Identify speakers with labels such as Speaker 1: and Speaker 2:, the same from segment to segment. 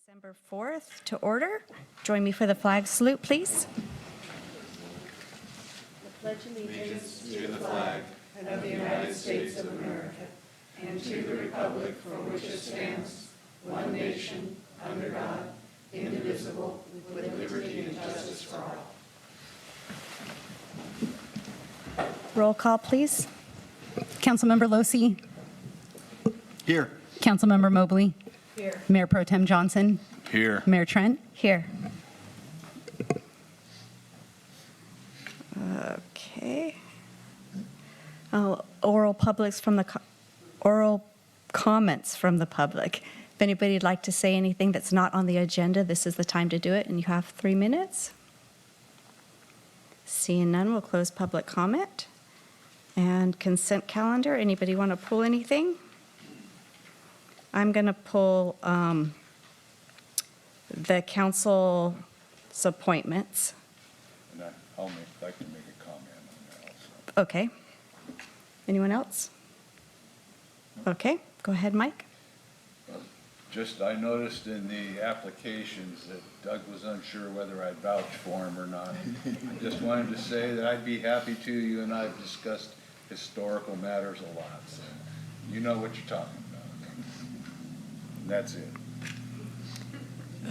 Speaker 1: December 4th to order. Join me for the flag salute, please.
Speaker 2: I pledge allegiance to the flag of the United States of America and to the republic for which it stands, one nation, under God, indivisible, with liberty and justice for all.
Speaker 1: Roll call, please.
Speaker 3: Councilmember Losi.
Speaker 4: Here.
Speaker 3: Councilmember Mobley.
Speaker 2: Here.
Speaker 3: Mayor Pro Tem Johnson.
Speaker 4: Here.
Speaker 3: Mayor Trent.
Speaker 1: Here. Okay. Oral comments from the public. If anybody would like to say anything that's not on the agenda, this is the time to do it, and you have 3 minutes. Seeing none, we'll close public comment. And consent calendar, anybody want to pull anything? I'm going to pull the council's appointments.
Speaker 4: And I'll like to make a comment on that also.
Speaker 1: Okay. Anyone else? Okay, go ahead, Mike.
Speaker 4: Just, I noticed in the applications that Doug was unsure whether I'd vouch for him or not. I just wanted to say that I'd be happy to. You and I have discussed historical matters a lot, so you know what you're talking about. And that's it.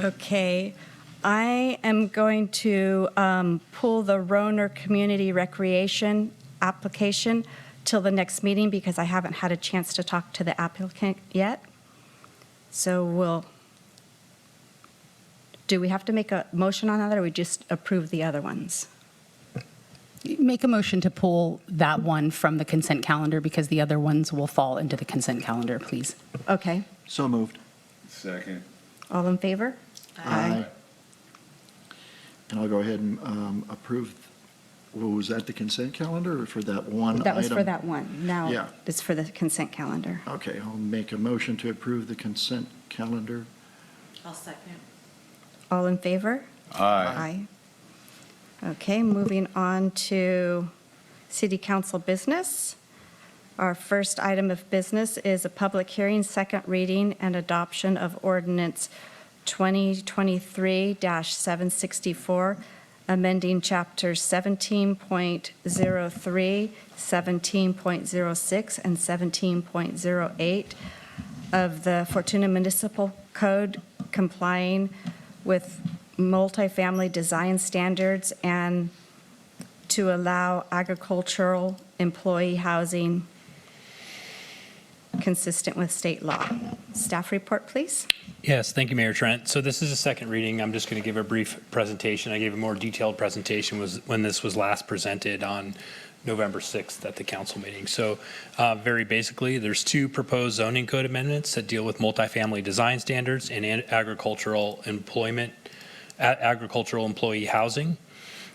Speaker 1: Okay, I am going to pull the Roner Community Recreation application till the next meeting because I haven't had a chance to talk to the applicant yet. So do we have to make a motion on that, or we just approve the other ones?
Speaker 3: Make a motion to pull that one from the consent calendar because the other ones will fall into the consent calendar, please.
Speaker 1: Okay,
Speaker 4: So moved. Second.
Speaker 1: all in favor?
Speaker 4: Aye.
Speaker 5: And I'll go ahead and approve, well, was that the consent calendar or for that one item?
Speaker 1: That was for that one. Now
Speaker 5: Yeah.
Speaker 1: it's for the consent calendar.
Speaker 5: Okay, I'll make a motion to approve the consent calendar.
Speaker 2: I'll second.
Speaker 1: All in favor?
Speaker 4: Aye.
Speaker 1: Okay, moving on to city council business. Our first item of business is a public hearing, second reading, and adoption of ordinance 2023-764, amending chapters 17.03, 17.06, and 17.08 of the Fortuna Municipal Code, complying with multifamily design standards and to allow agricultural employee housing consistent with state law. Staff report, please.
Speaker 6: Yes, thank you, Mayor Trent. So this is a second reading. I'm just going to give a brief presentation. I gave a more detailed presentation when this was last presented on November 6th at the council meeting. So very basically, there's 2 proposed zoning code amendments that deal with multifamily design standards and agricultural employee housing.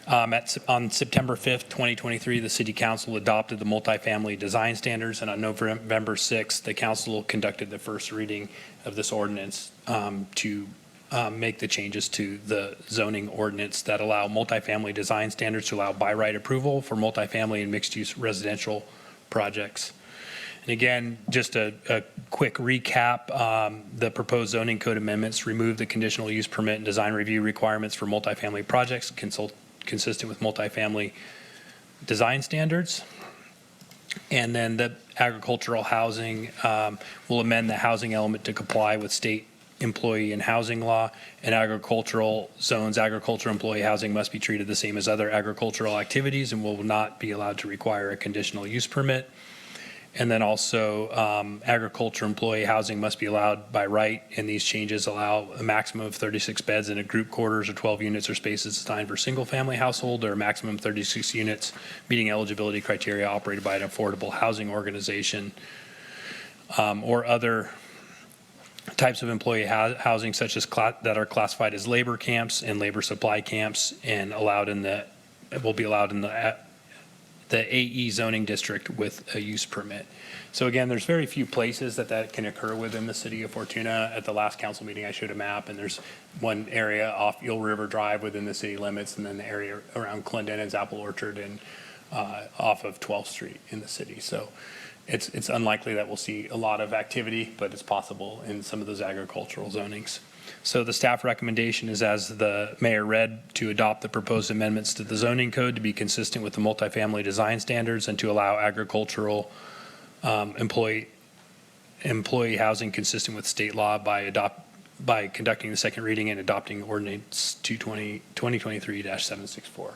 Speaker 6: On September 5th, 2023, the City Council adopted the multifamily design standards, and on November 6th, the Council conducted the first reading of this ordinance to make the changes to the zoning ordinance that allow multifamily design standards to allow by right approval for multifamily and mixed-use residential projects. And again, just a quick recap, the proposed zoning code amendments remove the conditional use permit and design review requirements for multifamily projects consistent with multifamily design standards. And then the agricultural housing will amend the housing element to comply with state employee and housing law. In agricultural zones, agricultural employee housing must be treated the same as other agricultural activities and will not be allowed to require a conditional use permit. And then also agriculture employee housing must be allowed by right, and these changes allow a maximum of 36 beds in a group quarters or 12 units or spaces designed for single family household, or a maximum 36 units meeting eligibility criteria operated by an affordable housing organization, or other types of employee housing such as that are classified as labor camps and labor supply camps and will be allowed in the AE zoning district with a use permit. So again, there's very few places that can occur within the city of Fortuna. At the last council meeting, I showed a map, and there's one area off Eel River Drive within the city limits, and then the area around Clendennan's Apple Orchard and off of 12th Street in the city. So it's unlikely that we'll see a lot of activity, but it's possible in some of those agricultural zonings. So the staff recommendation is, as the mayor read, to adopt the proposed amendments to the zoning code to be consistent with the multifamily design standards and to allow agricultural employee housing consistent with state law by conducting the second reading and adopting ordinance 2023-764.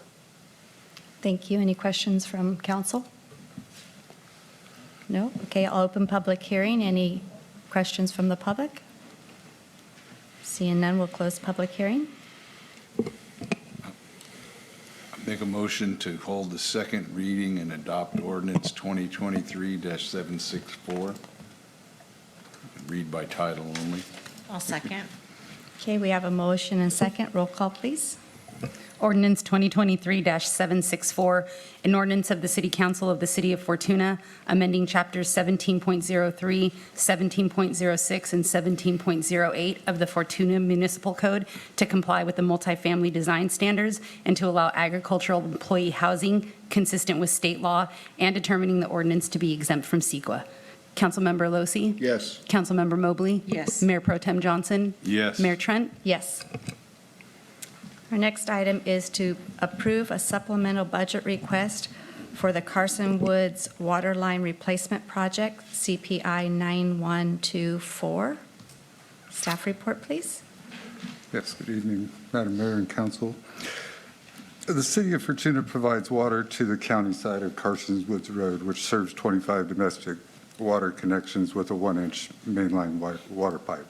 Speaker 1: Thank you. Any questions from council? No? Okay, I'll open public hearing. Any questions from the public? Seeing none, we'll close public hearing.
Speaker 4: Make a motion to hold the second reading and adopt ordinance 2023-764. Read by title only.
Speaker 2: I'll second.
Speaker 1: Okay, we have a motion and second. Roll call, please.
Speaker 3: Ordinance 2023-764, an ordinance of the City Council of the City of Fortuna, amending chapters 17.03, 17.06, and 17.08 of the Fortuna Municipal Code to comply with the multifamily design standards and to allow agricultural employee housing consistent with state law, and determining the ordinance to be exempt from CEQA. Councilmember Losi?
Speaker 5: Yes.
Speaker 3: Councilmember Mobley?
Speaker 2: Yes.
Speaker 3: Mayor Pro Tem Johnson?
Speaker 4: Yes.
Speaker 3: Mayor Trent?
Speaker 1: Yes. Our next item is to approve a supplemental budget request for the Carson Woods Water Line Replacement Project, CPI 9124. Staff report, please.
Speaker 7: Yes, good evening, Madam Mayor and Council. The City of Fortuna provides water to the county side of Carson Woods Road, which serves 25 domestic water connections with a 1-inch mainline water pipe.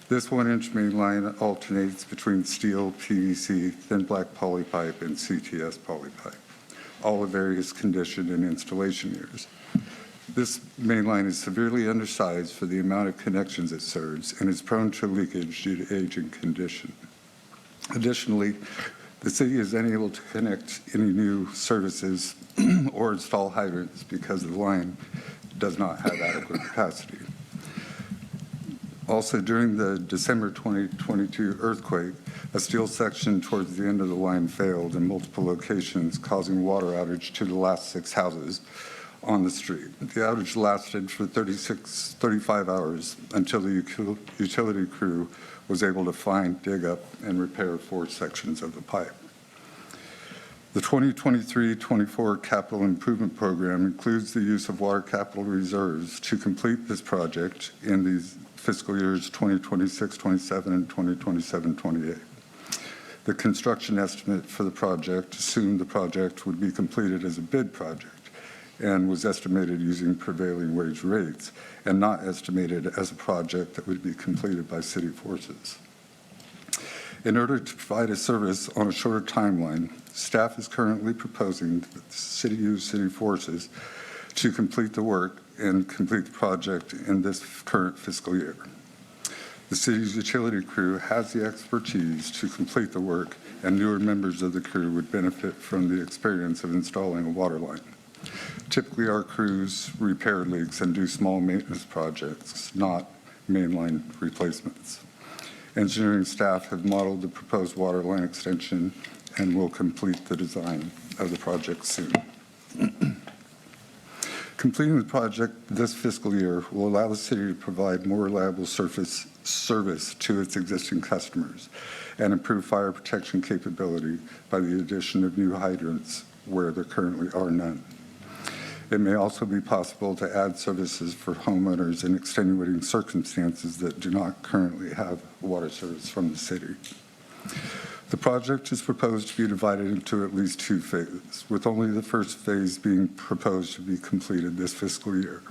Speaker 7: This 1-inch main line alternates between steel, PVC, thin black poly pipe, and CTS poly pipe, all of various condition and installation years. This main line is severely undersized for the amount of connections it serves and is prone to leakage due to age and condition. Additionally, the city is unable to connect any new services or install hydrants because the line does not have adequate capacity. Also, during the December 2022 earthquake, a steel section towards the end of the line failed in multiple locations, causing water outage to the last 6 houses on the street. The outage lasted for 35 hours until the utility crew was able to find, dig up, and repair 4 sections of the pipe. The 2023-24 capital improvement program includes the use of water capital reserves to complete this project in these fiscal years 2026-27 and 2027-28. The construction estimate for the project assumed the project would be completed as a bid project and was estimated using prevailing wage rates and not estimated as a project that would be completed by city forces. In order to provide a service on a shorter timeline, staff is currently proposing that the city use city forces to complete the work and complete the project in this current fiscal year. The city's utility crew has the expertise to complete the work, and newer members of the crew would benefit from the experience of installing a water line. Typically, our crews repair leaks and do small maintenance projects, not mainline replacements. Engineering staff have modeled the proposed water line extension and will complete the design of the project soon. Completing the project this fiscal year will allow the city to provide more reliable service to its existing customers and improve fire protection capability by the addition of new hydrants where there currently are none. It may also be possible to add services for homeowners in extenuating circumstances that do not currently have water service from the city. The project is proposed to be divided into at least 2 phases, with only the first phase being proposed to be completed this fiscal year.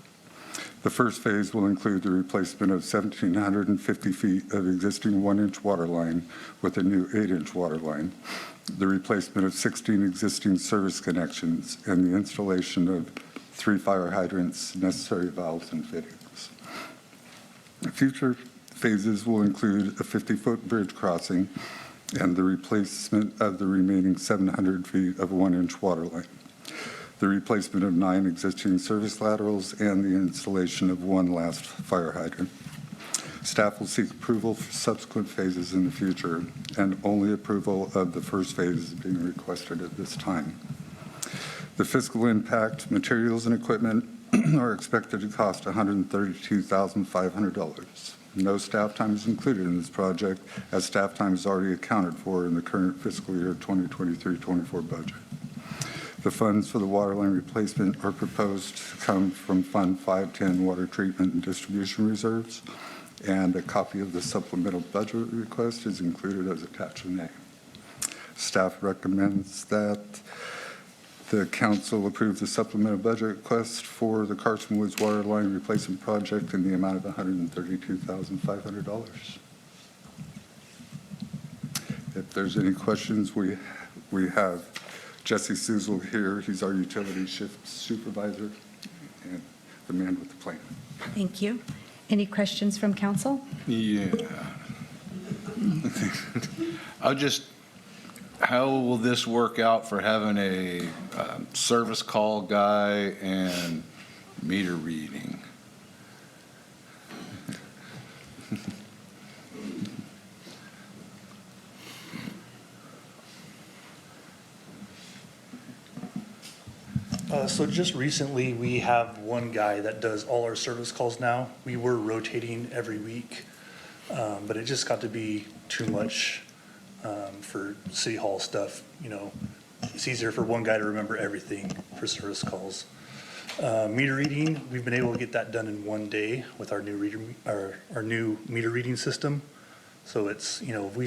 Speaker 7: The first phase will include the replacement of 1,750 feet of existing 1-inch water line with a new 8-inch water line, the replacement of 16 existing service connections, and the installation of 3 fire hydrants, necessary valves, and fittings. Future phases will include a 50-foot bridge crossing and the replacement of the remaining 700 feet of 1-inch water line, the replacement of 9 existing service laterals, and the installation of 1 last fire hydrant. Staff will seek approval for subsequent phases in the future, and only approval of the first phase is being requested at this time. The fiscal impact, materials and equipment are expected to cost $132,500. No staff time is included in this project, as staff time is already accounted for in the current fiscal year 2023-24 budget. The funds for the water line replacement are proposed to come from Fund 510 Water Treatment and Distribution Reserves, and a copy of the supplemental budget request is included as attachment A. Staff recommends that the council approve the supplemental budget request for the Carson Woods Water Line Replacement Project in the amount of $132,500. If there's any questions, we have Jesse Suzel here. He's our utility shift supervisor and the man with the plan.
Speaker 1: Thank you. Any questions from council?
Speaker 4: Yeah. How will this work out for having a service call guy and meter reading?
Speaker 8: So just recently, we have one guy that does all our service calls now. We were rotating every week, but it just got to be too much for city hall stuff. You know, it's easier for one guy to remember everything for service calls. Meter reading, we've been able to get that done in one day with our new our new meter reading system. So it's, you know, we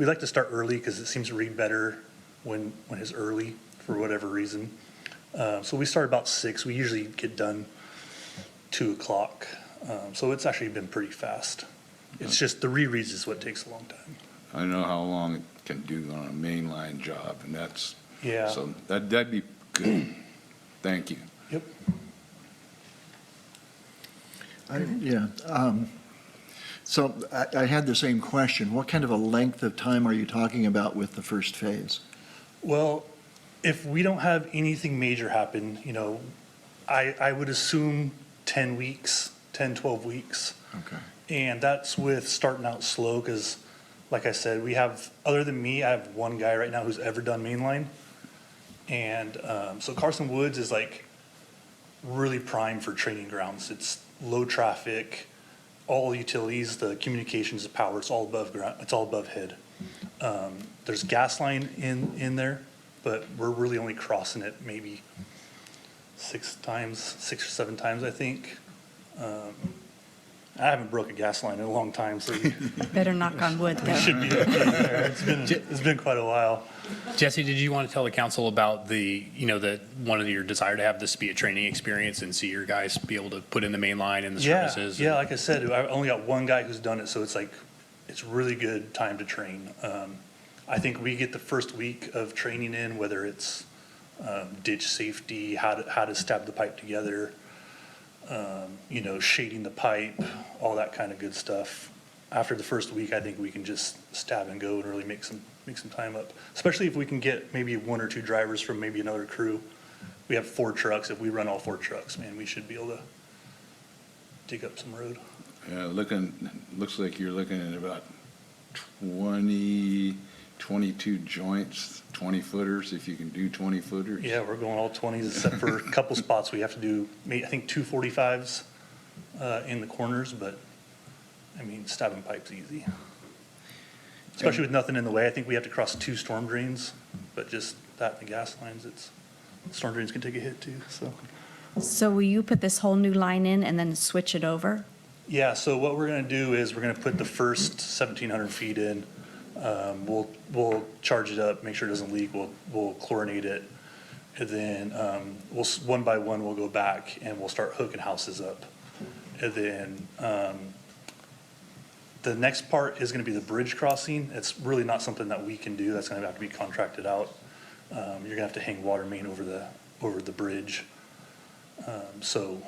Speaker 8: like to start early because it seems to read better when it's early for whatever reason. So we start about 6. We usually get done 2 o'clock. So it's actually been pretty fast. It's just the rereads is what takes a long time.
Speaker 4: I know how long it can do on a mainline job, and that's,
Speaker 8: Yeah.
Speaker 4: so that'd be good. Thank you.
Speaker 8: Yep.
Speaker 5: So I had the same question. What kind of a length of time are you talking about with the first phase?
Speaker 8: Well, if we don't have anything major happen, you know, I would assume 10 weeks, 10, 12 weeks.
Speaker 5: Okay.
Speaker 8: And that's with starting out slow because, like I said, we have, other than me, I have one guy right now who's ever done mainline. And so Carson Woods is like really prime for training grounds. It's low traffic, all utilities, the communications, the power, it's all above ground, it's all above head. There's gas line in there, but we're really only crossing it maybe 6 or 7 times, I think. I haven't broke a gas line in a long time, so you
Speaker 1: Better knock on wood, though.
Speaker 8: should be okay there. It's been quite a while.
Speaker 6: Jesse, did you want to tell the council about one of your desire to have this be a training experience and see your guys be able to put in the main line and the services?
Speaker 8: Yeah, like I said, I only got one guy who's done it, so it's like, it's really good time to train. I think we get the first week of training in, whether it's ditch safety, how to stab the pipe together, shading the pipe, all that kind of good stuff. After the first week, I think we can just stab and go and really make some time up, especially if we can get maybe 1 or 2 drivers from maybe another crew. We have 4 trucks. If we run all 4 trucks, man, we should be able to dig up some road.
Speaker 4: Yeah, looks like you're looking at about 22 joints, 20 footers, if you can do 20 footers.
Speaker 8: Yeah, we're going all 20s except for a couple spots we have to do, I think 2 45s in the corners, but I mean, stabbing pipe's easy. Especially with nothing in the way. I think we have to cross 2 storm drains, but just that and the gas lines, storm drains can take a hit too, so.
Speaker 1: So will you put this whole new line in and then switch it over?
Speaker 8: Yeah, so what we're gonna do is we're gonna put the first 1,700 feet in. We'll charge it up, make sure it doesn't leak, we'll chlorinate it. And then, we'll, one by one, we'll go back and we'll start hooking houses up. And then, the next part is gonna be the bridge crossing. It's really not something that we can do. That's gonna have to be contracted out. You're gonna have to hang water main over the bridge. So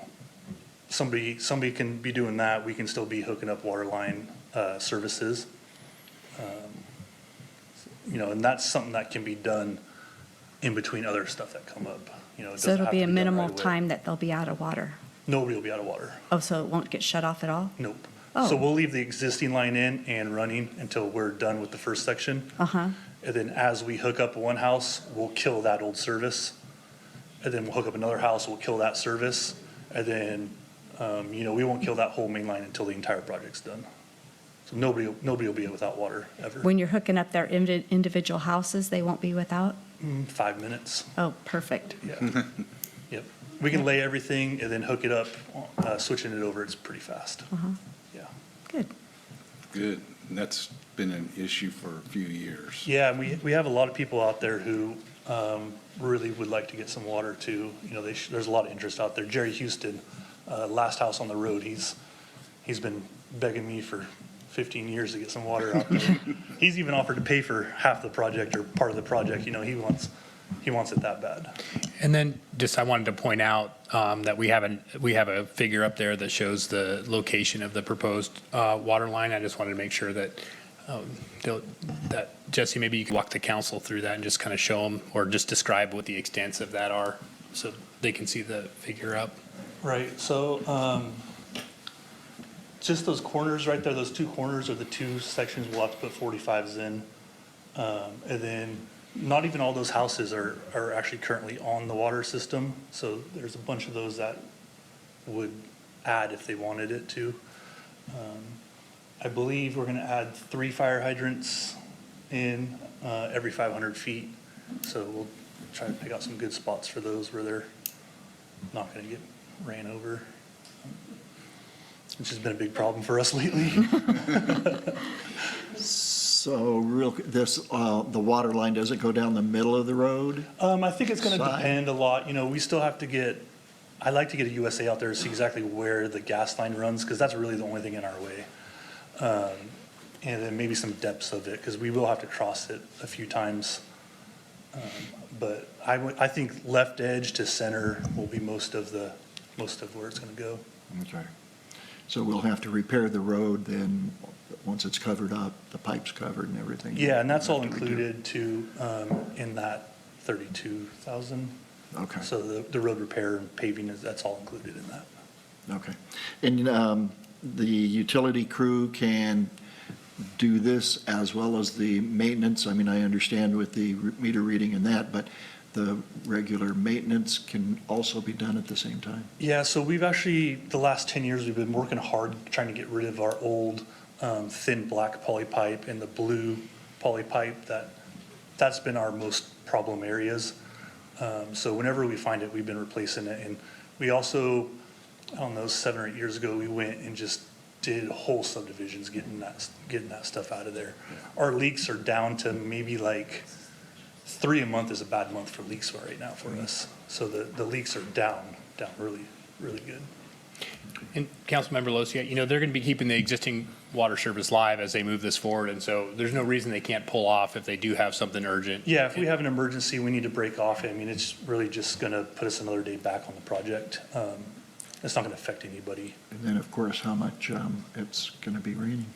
Speaker 8: somebody can be doing that. We can still be hooking up water line, services. And that's something that can be done in between other stuff that come up. It
Speaker 1: So
Speaker 8: doesn't
Speaker 1: it'll
Speaker 8: have
Speaker 1: be
Speaker 8: to
Speaker 1: a
Speaker 8: done
Speaker 1: minimal
Speaker 8: right away.
Speaker 1: time that they'll be out of water?
Speaker 8: Nobody will be out of water.
Speaker 1: Oh, so it won't get shut off at all?
Speaker 8: Nope.
Speaker 1: Oh.
Speaker 8: So we'll leave the existing line in and running until we're done with the first section.
Speaker 1: Uh-huh.
Speaker 8: And then as we hook up one house, we'll kill that old service. And then we'll hook up another house, we'll kill that service. And then, we won't kill that whole main line until the entire project's done. So nobody will be without water ever.
Speaker 1: When you're hooking up their individual houses, they won't be without?
Speaker 8: 5 minutes.
Speaker 1: Oh, perfect.
Speaker 8: Yeah. Yep. We can lay everything and then hook it up, switching it over, it's pretty fast. Yeah.
Speaker 1: Good.
Speaker 4: Good. And that's been an issue for a few years.
Speaker 8: Yeah, and we have a lot of people out there who really would like to get some water too. There's a lot of interest out there. Jerry Houston, last house on the road, he's been begging me for 15 years to get some water out there. He's even offered to pay for half the project or part of the project. He wants it that bad.
Speaker 6: And then just, I wanted to point out that we have a figure up there that shows the location of the proposed water line. I just wanted to make sure that, that Jesse, maybe you could walk the council through that and just kind of show them, or just describe what the extents of that are, so they can see the figure up.
Speaker 8: Right, so just those corners right there, those two corners are the two sections we'll have to put 45s in. And then not even all those houses are actually currently on the water system. So there's a bunch of those that would add if they wanted it to. I believe we're gonna add 3 fire hydrants in every 500 feet. So we'll try to pick out some good spots for those where they're not gonna get ran over, which has been a big problem for us lately.
Speaker 5: So the water line doesn't go down the middle of the road?
Speaker 8: I think it's gonna
Speaker 5: Side?
Speaker 8: depend a lot, we still have to I'd like to get a USA out there to see exactly where the gas line runs, because that's really the only thing in our way. And then maybe some depths of it, because we will have to cross it a few times. But I think left edge to center will be most of where it's gonna go.
Speaker 5: Okay. So we'll have to repair the road then, once it's covered up, the pipe's covered and everything?
Speaker 8: Yeah, and that's all
Speaker 5: Have to redo it.
Speaker 8: included too, in that 32,000.
Speaker 5: Okay,
Speaker 8: So the road repair and paving, that's all included in that.
Speaker 5: okay. And the utility crew can do this as well as the maintenance? I mean, I understand with the meter reading and that, but the regular maintenance can also be done at the same time?
Speaker 8: Yeah, so we've actually, the last 10 years, we've been working hard trying to get rid of our old thin black poly pipe and the blue poly pipe. That's been our most problem areas. So whenever we find it, we've been replacing it. And we also, I don't know, 7 or 8 years ago, we went and just did whole subdivisions getting that stuff out of there. Our leaks are down to maybe like 3 a month is a bad month for leaks right now for us. So the leaks are down really, really good.
Speaker 6: And Councilmember Losia, they're going to be keeping the existing water service live as they move this forward, and so there's no reason they can't pull off if they do have something urgent.
Speaker 8: Yeah, if we have an emergency, we need to break off. I mean, it's really just gonna put us another day back on the project. It's not gonna affect anybody.
Speaker 5: And then, of course, how much it's going to be raining?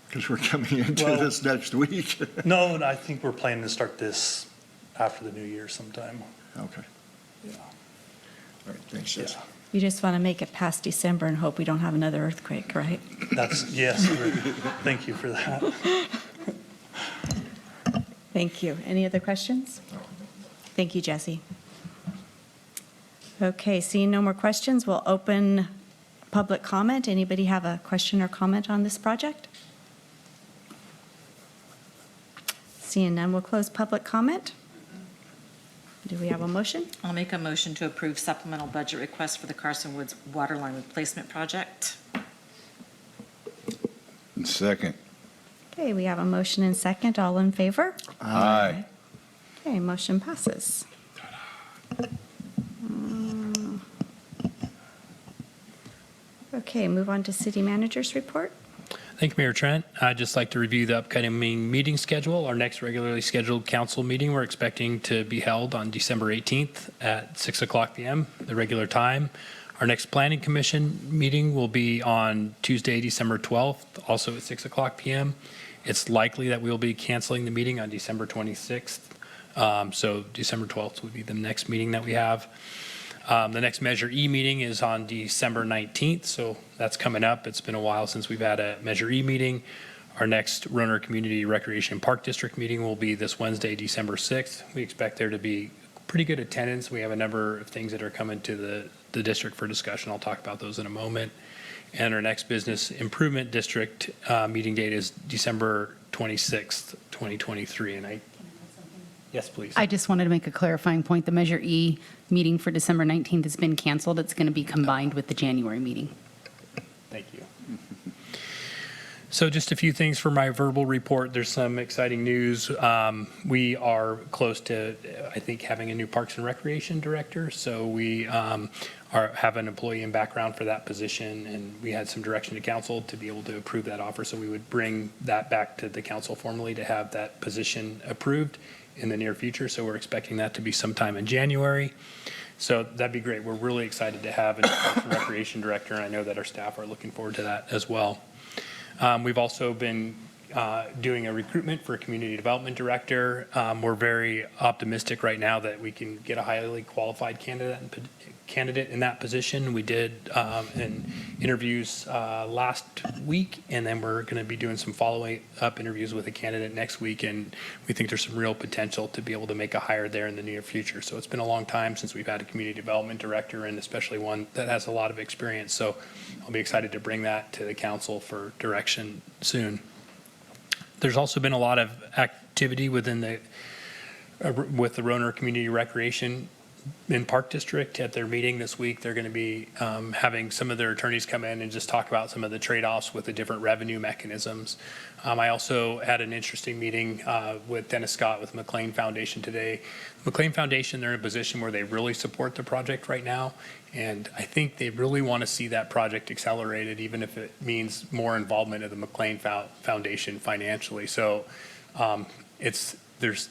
Speaker 5: Because we're coming into
Speaker 8: Well-
Speaker 5: this next week.
Speaker 8: No, and I think we're planning to start this after the new year sometime.
Speaker 5: Okay,
Speaker 8: Yeah.
Speaker 5: all right, thanks, Jesse.
Speaker 8: Yeah.
Speaker 1: You just want to make it past December and hope we don't have another earthquake, right?
Speaker 8: Yes, thank you for that.
Speaker 1: Thank you. Any other questions? Thank you, Jesse. Okay, seeing no more questions, we'll open public comment. Anybody have a question or comment on this project? Seeing none, we'll close public comment. Do we have a motion?
Speaker 9: I'll make a motion to approve supplemental budget request for the Carson Woods Water Line Replacement Project.
Speaker 4: And second.
Speaker 1: Okay, we have a motion and second. All in favor?
Speaker 4: Aye.
Speaker 1: Okay, motion passes. Okay, move on to city manager's report.
Speaker 6: Thank you, Mayor Trent. I'd just like to review the upcoming meeting schedule. Our next regularly scheduled council meeting, we're expecting to be held on December 18th at 6:00 p.m., the regular time. Our next planning commission meeting will be on Tuesday, December 12th, also at 6:00 p.m. It's likely that we'll be canceling the meeting on December 26th. So December 12th would be the next meeting that we have. The next Measure E meeting is on December 19th, so that's coming up. It's been a while since we've had a Measure E meeting. Our next Roanoke Community Recreation Park District meeting will be this Wednesday, December 6th. We expect there to be pretty good attendance. We have a number of things that are coming to the district for discussion. I'll talk about those in a moment. And our next business improvement district meeting date is December 26th, 2023. And yes, please.
Speaker 3: I just wanted to make a clarifying point. The Measure E meeting for December 19th has been canceled. It's going to be combined with the January meeting.
Speaker 6: Thank you. So just a few things for my verbal report. There's some exciting news. We are close to, I think, having a new Parks and Recreation director. So we have an employee in background for that position, and we had some direction to council to be able to approve that offer. So we would bring that back to the council formally to have that position approved in the near future. So we're expecting that to be sometime in January. So that'd be great. We're really excited to have a new Parks and Recreation director, and I know that our staff are looking forward to that as well. We've also been doing a recruitment for a community development director. We're very optimistic right now that we can get a highly qualified candidate in that position. We did interviews last week, and then we're going to be doing some follow-up interviews with a candidate next week, and we think there's some real potential to be able to make a hire there in the near future. So it's been a long time since we've had a community development director, and especially one that has a lot of experience. So I'll be excited to bring that to the council for direction soon. There's also been a lot of activity within with the Roner Community Recreation in Park District. At their meeting this week, they're going to be having some of their attorneys come in and just talk about some of the trade-offs with the different revenue mechanisms. I also had an interesting meeting with Dennis Scott with McLean Foundation today. McLean Foundation, they're in a position where they really support the project right now, and I think they really want to see that project accelerated, even if it means more involvement of the McLean Foundation financially. So there's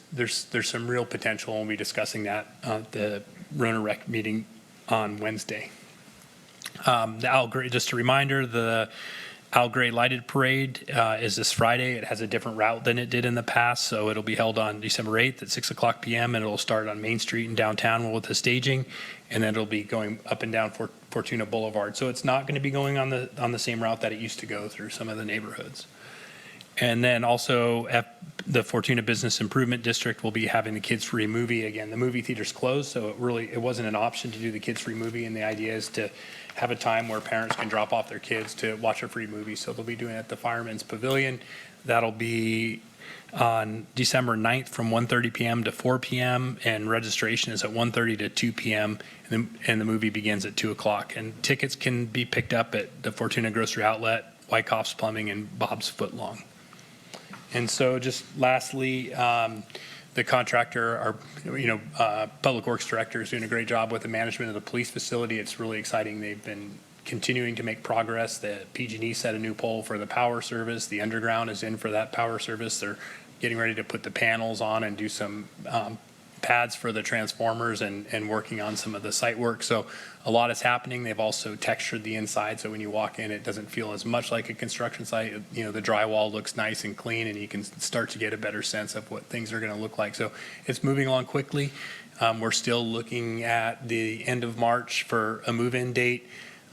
Speaker 6: some real potential, and we'll be discussing that at the Roner Rec meeting on Wednesday. The Al Gray, just a reminder, the Al Gray Lighted Parade is this Friday. It has a different route than it did in the past, so it'll be held on December 8th at 6 o'clock p.m., and it'll start on Main Street in downtown with the staging, and then it'll be going up and down Fortuna Boulevard. So it's not going to be going on the same route that it used to go through some of the neighborhoods. And then also at the Fortuna Business Improvement District will be having the kids-free movie. Again, the movie theater's closed, so it wasn't an option to do the kids-free movie, and the idea is to have a time where parents can drop off their kids to watch a free movie. So they'll be doing it at the Fireman's Pavilion. That'll be on December 9th from 1:30 p.m. to 4 p.m., and registration is at 1:30 to 2 p.m., and the movie begins at 2 o'clock. And tickets can be picked up at the Fortuna Grocery Outlet, Wyckoff's Plumbing, and Bob's Footlong. And so just lastly, the contractor, Public Works Director is doing a great job with the management of the police facility. It's really exciting. They've been continuing to make progress. The PG&E set a new pole for the power service. The underground is in for that power service. They're getting ready to put the panels on and do some pads for the transformers and working on some of the site work. So a lot is happening. They've also textured the inside, so when you walk in, it doesn't feel as much like a construction site. The drywall looks nice and clean, and you can start to get a better sense of what things are going to look like. So it's moving along quickly. We're still looking at the end of March for a move-in date.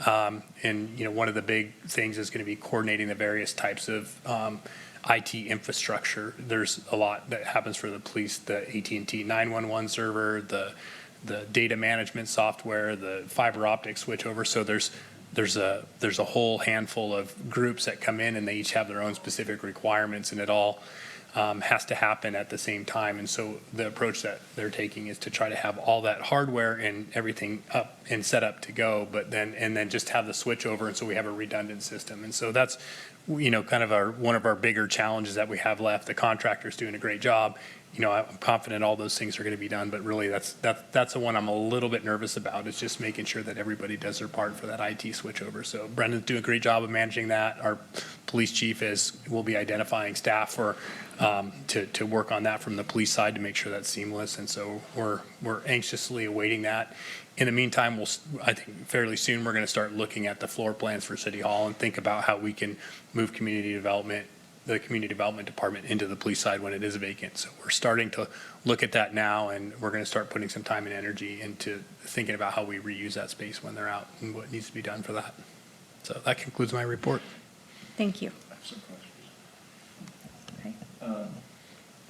Speaker 6: And one of the big things is going to be coordinating the various types of IT infrastructure. There's a lot that happens for the police, the AT&T 911 server, the data management software, the fiber optic switchover. So there's a whole handful of groups that come in, and they each have their own specific requirements, and it all has to happen at the same time. And so the approach that they're taking is to try to have all that hardware and everything up and set up to go, but then just have the switchover, and so we have a redundant system. And so that's kind of one of our bigger challenges that we have left. The contractor's doing a great job. I'm confident all those things are going to be done, but really that's the one I'm a little bit nervous about, is just making sure that everybody does their part for that IT switchover. So Brendan's doing a great job of managing that. Our police chief will be identifying staff to work on that from the police side to make sure that's seamless. And so we're anxiously awaiting that. In the meantime, I think fairly soon we're going to start looking at the floor plans for City Hall and think about how we can move the community development department into the police side when it is vacant. So we're starting to look at that now, and we're going to start putting some time and energy into thinking about how we reuse that space when they're out and what needs to be done for that. So that concludes my report.
Speaker 1: Thank you.
Speaker 5: I have some questions.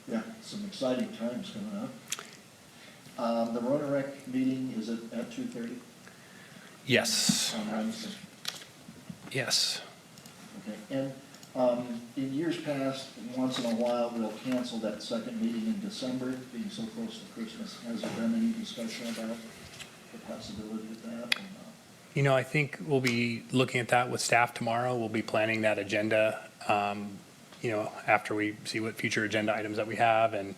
Speaker 5: Yeah, some exciting times coming up. The Rona Rec meeting, is it at 2:30
Speaker 6: Yes,
Speaker 5: on Wednesday?
Speaker 6: yes.
Speaker 5: Okay, and in years past, once in a while, we'll cancel that second meeting in December, being so close to Christmas. Has there been any discussion about the possibility of that or not?
Speaker 6: You know, I think we'll be looking at that with staff tomorrow. We'll be planning that agenda, after we see what future agenda items that we have and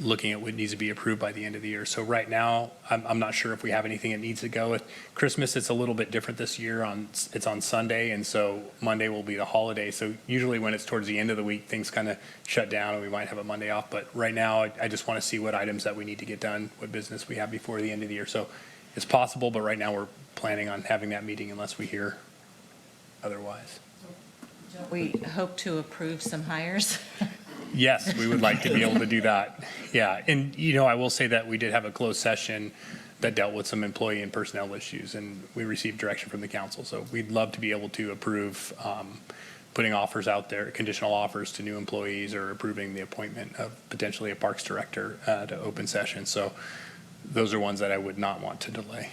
Speaker 6: looking at what needs to be approved by the end of the year. So right now, I'm not sure if we have anything that needs to go. With Christmas, it's a little bit different this year. It's on Sunday, and so Monday will be the holiday. So usually when it's towards the end of the week, things kind of shut down and we might have a Monday off. But right now, I just want to see what items that we need to get done, what business we have before the end of the year. So it's possible, but right now we're planning on having that meeting unless we hear otherwise.
Speaker 9: We hope to approve some hires.
Speaker 6: Yes, we would like to be able to do that. Yeah, and I will say that we did have a closed session that dealt with some employee and personnel issues, and we received direction from the council. So we'd love to be able to approve putting offers out there, conditional offers to new employees, or approving the appointment of potentially a parks director to open session. So those are ones that I would not want to delay.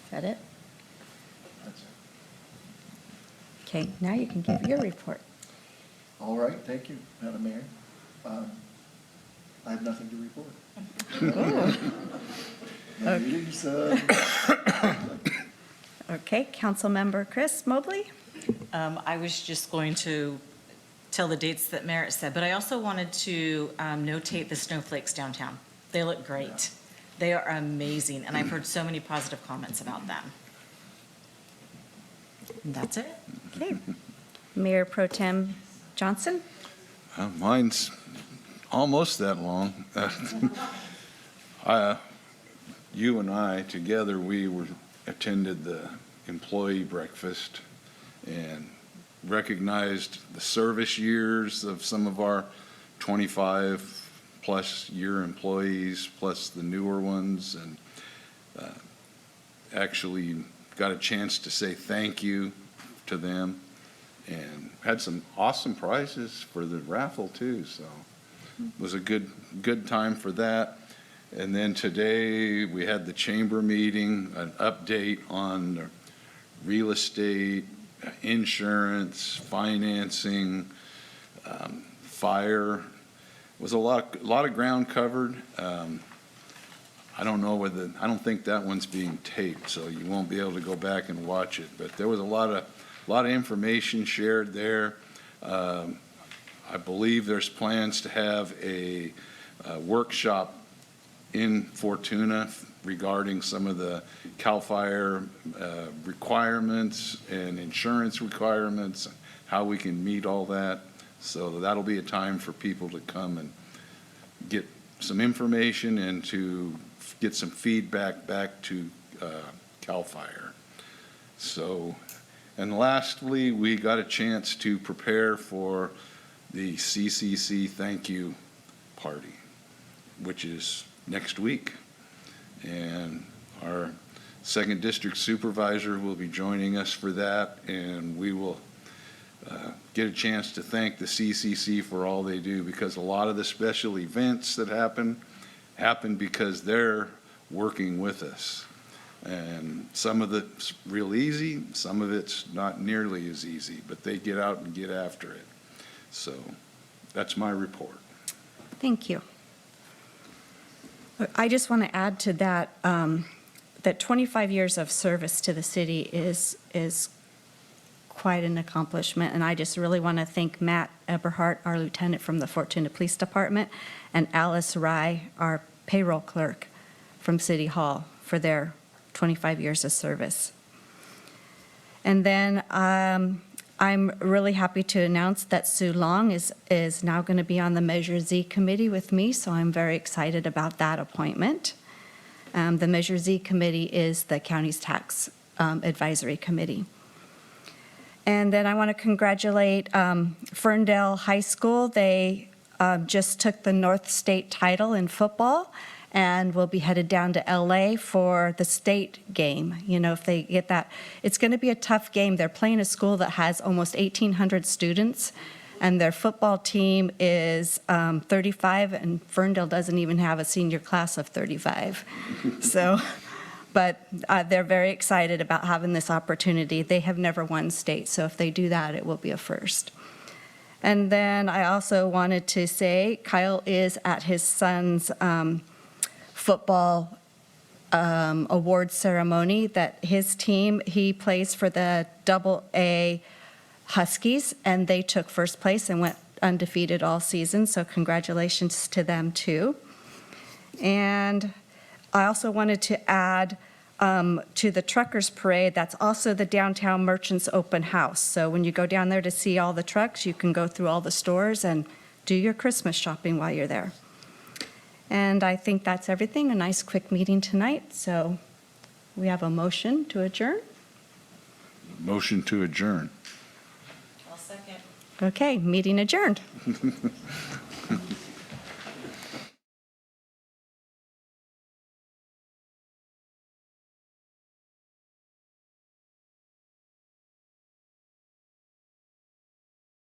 Speaker 1: Is that it?
Speaker 5: That's it.
Speaker 1: Okay, now you can give your report.
Speaker 5: All right, thank you, Madam Mayor. I have nothing to report. No meetings,
Speaker 1: Okay, Councilmember Chris Mobley?
Speaker 9: I was just going to tell the dates that Merritt said, but I also wanted to notate the snowflakes downtown. They look great. They are amazing, and I've heard so many positive comments about them. And that's it.
Speaker 1: Okay. Mayor Pro Tem Johnson?
Speaker 4: Mine's almost that long. You and I together, attended the employee breakfast and recognized the service years of some of our 25-plus year employees, plus the newer ones, and actually got a chance to say thank you to them, and had some awesome prizes for the raffle too. So it was a good time for that. And then today we had the chamber meeting, an update on the real estate, insurance, financing, fire. It was a lot of ground covered. I don't think that one's being taped, so you won't be able to go back and watch it. But there was a lot of information shared there. I believe there's plans to have a workshop in Fortuna regarding some of the CAL FIRE requirements and insurance requirements, how we can meet all that. So that'll be a time for people to come and get some information and to get some feedback back to CAL FIRE. So, and lastly, we got a chance to prepare for the CCC thank you party, which is next week. And our second district supervisor will be joining us for that, and we will get a chance to thank the CCC for all they do, because a lot of the special events that happen because they're working with us. And some of it's real easy, some of it's not nearly as easy, but they get out and get after it. So that's my report.
Speaker 1: Thank you. I just want to add to that, that 25 years of service to the city is quite an accomplishment, and I just really want to thank Matt Eberhardt, our lieutenant from the Fortuna Police Department, and Alice Rye, our payroll clerk from City Hall, for their 25 years of service. And then I'm really happy to announce that Sue Long is now going to be on the Measure Z committee with me, so I'm very excited about that appointment. The Measure Z committee is the county's tax advisory committee. And then I want to congratulate Ferndale High School. They just took the North State title in football and will be headed down to LA for the state game. You know, if they get that, it's going to be a tough game. They're playing a school that has almost 1,800 students, And their football team is 35, and Ferndale doesn't even have a senior class of 35. So, but they're very excited about having this opportunity. They have never won state, so if they do that, it will be a first. And then I also wanted to say Kyle is at his son's football award ceremony, that his team, he plays for the AA Huskies, and they took first place and went undefeated all season, so congratulations to them too. And I also wanted to add to the Truckers Parade, that's also the Downtown Merchants Open House. So when you go down there to see all the trucks, you can go through all the stores and do your Christmas shopping while you're there. And I think that's everything, a nice quick meeting tonight. So we have a motion to adjourn.
Speaker 4: Motion to adjourn.
Speaker 9: I'll second.
Speaker 1: Okay, meeting adjourned.